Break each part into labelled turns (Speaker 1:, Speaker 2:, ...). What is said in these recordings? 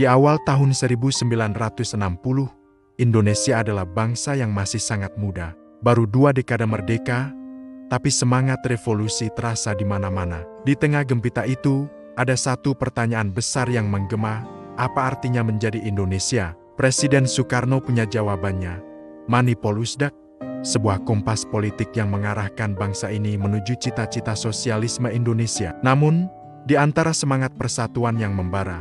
Speaker 1: Di awal tahun 1960, Indonesia adalah bangsa yang masih sangat muda. Baru 2 dekade merdeka, tapi semangat revolusi terasa di mana-mana. Di tengah gempita itu, ada satu pertanyaan besar yang menggema, apa artinya menjadi Indonesia? Presiden Soekarno punya jawabannya. Manipol Usdak, sebuah kompas politik yang mengarahkan bangsa ini menuju cita-cita sosialisme Indonesia. Namun, di antara semangat persatuan yang membara,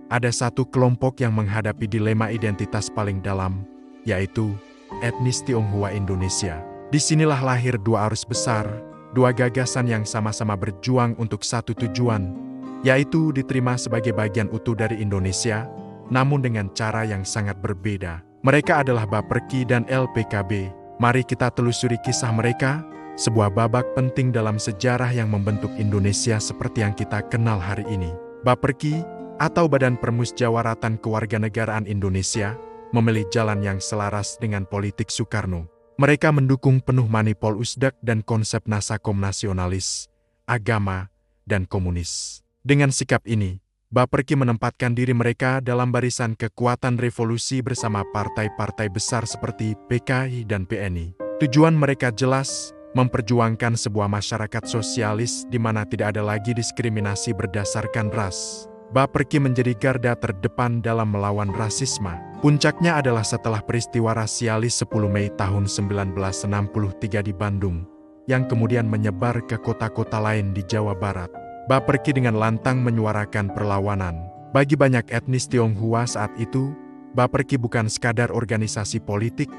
Speaker 1: ada satu kelompok yang menghadapi dilema identitas paling dalam, yaitu etnis Tionghoa Indonesia. Disinilah lahir 2 arus besar, 2 gagasan yang sama-sama berjuang untuk satu tujuan, yaitu diterima sebagai bagian utuh dari Indonesia, namun dengan cara yang sangat berbeda. Mereka adalah Baperki dan LPKB. Mari kita telusuri kisah mereka, sebuah babak penting dalam sejarah yang membentuk Indonesia seperti yang kita kenal hari ini. Baperki, atau Badan Permusyawaratan Kewarganegaraan Indonesia, memilih jalan yang selaras dengan politik Soekarno. Mereka mendukung penuh Manipol Usdak dan konsep Nasakom nasionalis, agama, dan komunis. Dengan sikap ini, Baperki menempatkan diri mereka dalam barisan kekuatan revolusi bersama partai-partai besar seperti PKI dan PNI. Tujuan mereka jelas, memperjuangkan sebuah masyarakat sosialis di mana tidak ada lagi diskriminasi berdasarkan ras. Baperki menjadi garda terdepan dalam melawan rasisme. Puncaknya adalah setelah peristiwa rasialis 10 Mei tahun 1963 di Bandung, yang kemudian menyebar ke kota-kota lain di Jawa Barat. Baperki dengan lantang menyuarakan perlawanan. Bagi banyak etnis Tionghoa saat itu, Baperki bukan sekadar organisasi politik,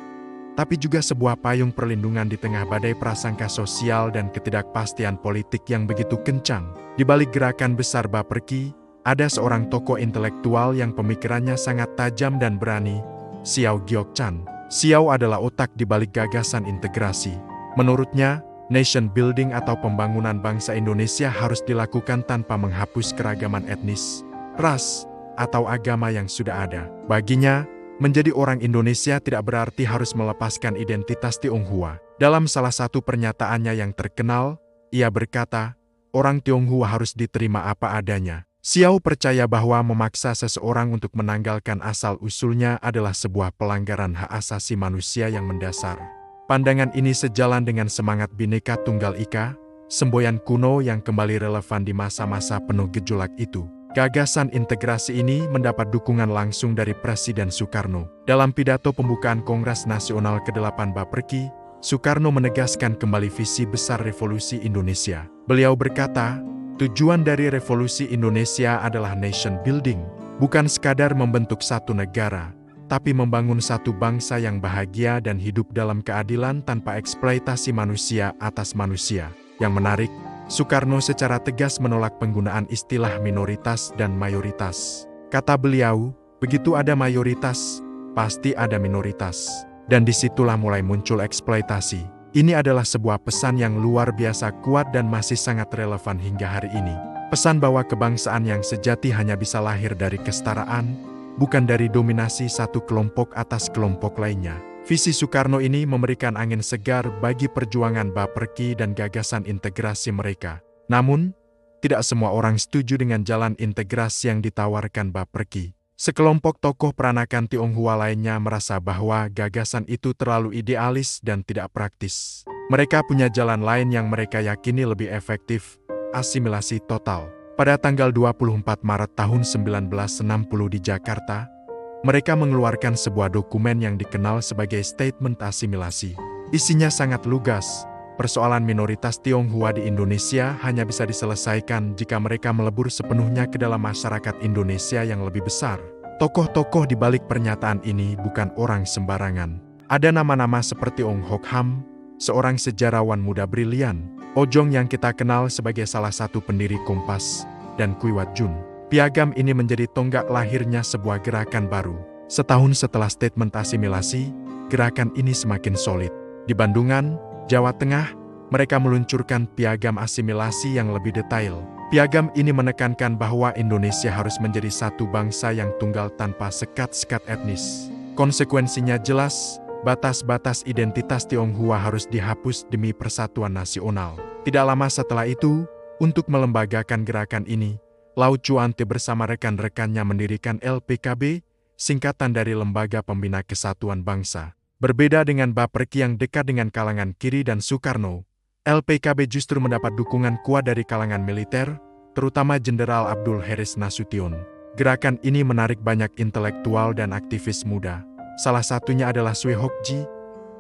Speaker 1: tapi juga sebuah payung perlindungan di tengah badai prasangka sosial dan ketidakpastian politik yang begitu kencang. Di balik gerakan besar Baperki, ada seorang tokoh intelektual yang pemikirannya sangat tajam dan berani, Xiao Gyokchan. Xiao adalah otak di balik gagasan integrasi. Menurutnya, nation building atau pembangunan bangsa Indonesia harus dilakukan tanpa menghapus keragaman etnis, ras, atau agama yang sudah ada. Baginya, menjadi orang Indonesia tidak berarti harus melepaskan identitas Tionghoa. Dalam salah satu pernyataannya yang terkenal, ia berkata, orang Tionghoa harus diterima apa adanya. Xiao percaya bahwa memaksa seseorang untuk menanggalkan asal-usulnya adalah sebuah pelanggaran hak asasi manusia yang mendasar. Pandangan ini sejalan dengan semangat Bhinneka Tunggal Ika, semboyan kuno yang kembali relevan di masa-masa penuh gejolak itu. Gagasan integrasi ini mendapat dukungan langsung dari Presiden Soekarno. Dalam pidato pembukaan Kongres Nasional ke-8 Baperki, Soekarno menegaskan kembali visi besar revolusi Indonesia. Beliau berkata, tujuan dari revolusi Indonesia adalah nation building, bukan sekadar membentuk satu negara, tapi membangun satu bangsa yang bahagia dan hidup dalam keadilan tanpa eksploitasi manusia atas manusia. Yang menarik, Soekarno secara tegas menolak penggunaan istilah minoritas dan mayoritas. Kata beliau, begitu ada mayoritas, pasti ada minoritas. Dan disitulah mulai muncul eksploitasi. Ini adalah sebuah pesan yang luar biasa kuat dan masih sangat relevan hingga hari ini. Pesan bahwa kebangsaan yang sejati hanya bisa lahir dari kesetaraan, bukan dari dominasi satu kelompok atas kelompok lainnya. Visi Soekarno ini memberikan angin segar bagi perjuangan Baperki dan gagasan integrasi mereka. Namun, tidak semua orang setuju dengan jalan integrasi yang ditawarkan Baperki. Sekelompok tokoh peranakan Tionghoa lainnya merasa bahwa gagasan itu terlalu idealis dan tidak praktis. Mereka punya jalan lain yang mereka yakini lebih efektif, asimilasi total. Pada tanggal 24 Maret tahun 1960 di Jakarta, mereka mengeluarkan sebuah dokumen yang dikenal sebagai Statement Asimilasi. Isinya sangat lugas. Persoalan minoritas Tionghoa di Indonesia hanya bisa diselesaikan jika mereka melebur sepenuhnya ke dalam masyarakat Indonesia yang lebih besar. Tokoh-tokoh di balik pernyataan ini bukan orang sembarangan. Ada nama-nama seperti Ong Hok Ham, seorang sejarawan muda brilian, Ojong yang kita kenal sebagai salah satu pendiri Kompas, dan Kui Wat Jun. Piagam ini menjadi tonggak lahirnya sebuah gerakan baru. Setahun setelah statement asimilasi, gerakan ini semakin solid. Di Bandungan, Jawa Tengah, mereka meluncurkan piagam asimilasi yang lebih detail. Piagam ini menekankan bahwa Indonesia harus menjadi satu bangsa yang tunggal tanpa sekat-sekat etnis. Konsekuensinya jelas, batas-batas identitas Tionghoa harus dihapus demi persatuan nasional. Tidak lama setelah itu, untuk melembagakan gerakan ini, Lau Chuante bersama rekan-rekannya mendirikan LPKB, singkatan dari Lembaga Pembina Kesatuan Bangsa. Berbeda dengan Bapperki yang dekat dengan kalangan kiri dan Soekarno, LPKB justru mendapat dukungan kuat dari kalangan militer, terutama Jenderal Abdul Heris Nasution. Gerakan ini menarik banyak intelektual dan aktivis muda. Salah satunya adalah Swe Hokji,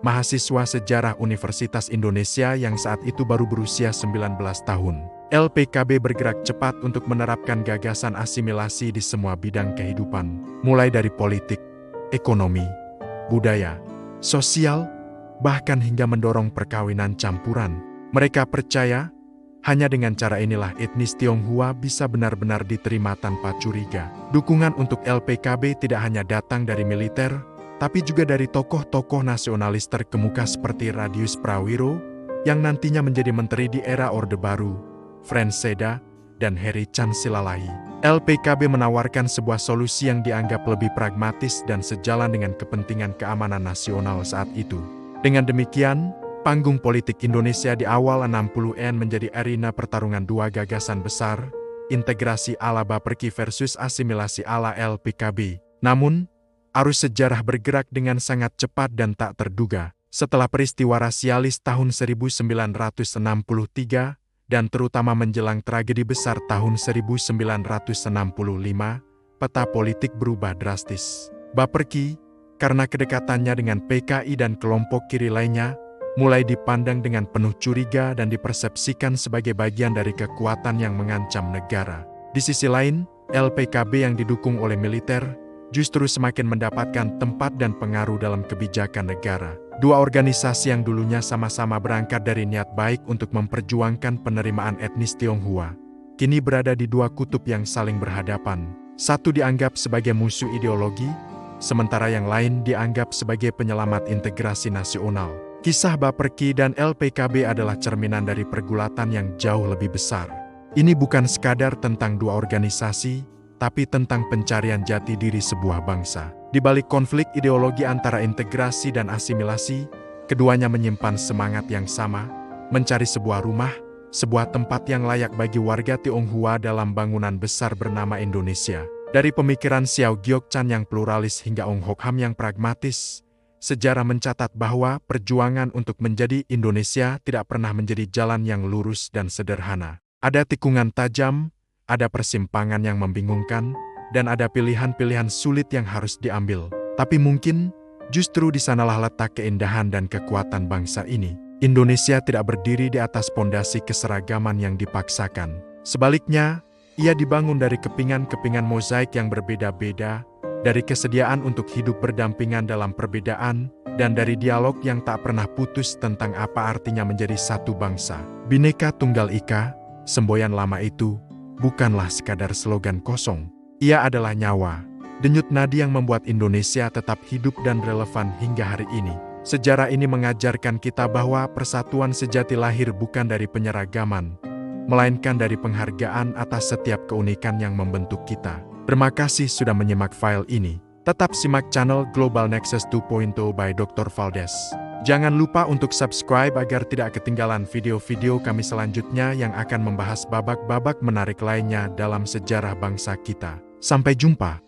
Speaker 1: mahasiswa sejarah Universitas Indonesia yang saat itu baru berusia 19 tahun. LPKB bergerak cepat untuk menerapkan gagasan asimilasi di semua bidang kehidupan, mulai dari politik, ekonomi, budaya, sosial, bahkan hingga mendorong perkawinan campuran. Mereka percaya, hanya dengan cara inilah etnis Tionghoa bisa benar-benar diterima tanpa curiga. Dukungan untuk LPKB tidak hanya datang dari militer, tapi juga dari tokoh-tokoh nasionalis terkemuka seperti Radius Prawiro, yang nantinya menjadi menteri di era Orde Baru, Frans Seda, dan Heri Chan Silalahi. LPKB menawarkan sebuah solusi yang dianggap lebih pragmatis dan sejalan dengan kepentingan keamanan nasional saat itu. Dengan demikian, panggung politik Indonesia di awal 60-an menjadi arena pertarungan dua gagasan besar, integrasi ala Bapperki versus asimilasi ala LPKB. Namun, arus sejarah bergerak dengan sangat cepat dan tak terduga. Setelah peristiwa rasialis tahun 1963, dan terutama menjelang tragedi besar tahun 1965, peta politik berubah drastis. Bapperki, karena kedekatannya dengan PKI dan kelompok kiri lainnya, mulai dipandang dengan penuh curiga dan dipersepsikan sebagai bagian dari kekuatan yang mengancam negara. Di sisi lain, LPKB yang didukung oleh militer, justru semakin mendapatkan tempat dan pengaruh dalam kebijakan negara. Dua organisasi yang dulunya sama-sama berangkat dari niat baik untuk memperjuangkan penerimaan etnis Tionghoa, kini berada di dua kutub yang saling berhadapan. Satu dianggap sebagai musuh ideologi, sementara yang lain dianggap sebagai penyelamat integrasi nasional. Kisah Bapperki dan LPKB adalah cerminan dari pergulatan yang jauh lebih besar. Ini bukan sekadar tentang dua organisasi, tapi tentang pencarian jati diri sebuah bangsa. Di balik konflik ideologi antara integrasi dan asimilasi, keduanya menyimpan semangat yang sama, mencari sebuah rumah, sebuah tempat yang layak bagi warga Tionghoa dalam bangunan besar bernama Indonesia. Dari pemikiran Xiao Gyok-chan yang pluralis hingga Ong Hok Ham yang pragmatis, sejarah mencatat bahwa perjuangan untuk menjadi Indonesia tidak pernah menjadi jalan yang lurus dan sederhana. Ada tikungan tajam, ada persimpangan yang membingungkan, dan ada pilihan-pilihan sulit yang harus diambil. Tapi mungkin, justru di sanalah letak keindahan dan kekuatan bangsa ini. Indonesia tidak berdiri di atas pondasi keseragaman yang dipaksakan. Sebaliknya, ia dibangun dari kepingan-kepingan mozaik yang berbeda-beda, dari kesediaan untuk hidup berdampingan dalam perbedaan, dan dari dialog yang tak pernah putus tentang apa artinya menjadi satu bangsa. Bhinneka Tunggal Ika, semboyan lama itu, bukanlah sekadar slogan kosong. Ia adalah nyawa, denyut nadi yang membuat Indonesia tetap hidup dan relevan hingga hari ini. Sejarah ini mengajarkan kita bahwa persatuan sejati lahir bukan dari penyeragaman, melainkan dari penghargaan atas setiap keunikan yang membentuk kita. Terima kasih sudah menyimak file ini. Tetap simak channel Global Nexus 2.0 by Dr. Valdes. Jangan lupa untuk subscribe agar tidak ketinggalan video-video kami selanjutnya yang akan membahas babak-babak menarik lainnya dalam sejarah bangsa kita. Sampai jumpa.